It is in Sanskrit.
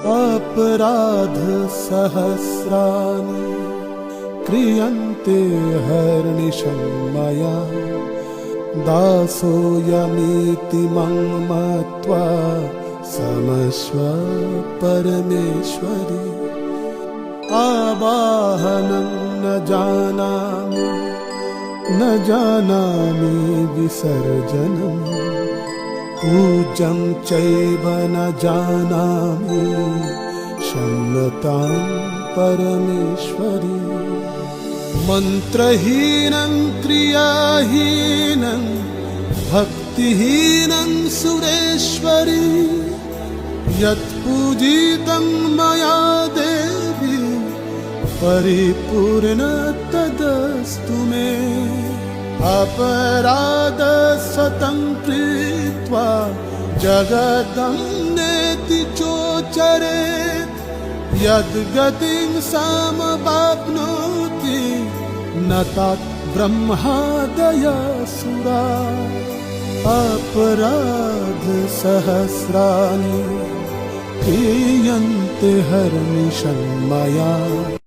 अपराध सहस्राणि क्रियन्ते हर्निशं मया दासोऽयमिति मम मत्वा समस्व परमेश्वरि आवाहनं न जानामि विसर्जनम् पूज्यं चैव न जानामि क्षम्यतां परमेश्वरि मन्त्रहीनं क्रियाहीनं भक्तिहीनं सुरेश्वरि यत्पूजितं मया देवी परिपूर्ण तदस्तु मे अपराधशतं कृत्वा जगतं नेति चोचरेत् यद्गतिं समवाप्नोति न तत् ब्रह्मादयसुरा अपराध सहस्राणि क्रियन्ते हर्निशं मया।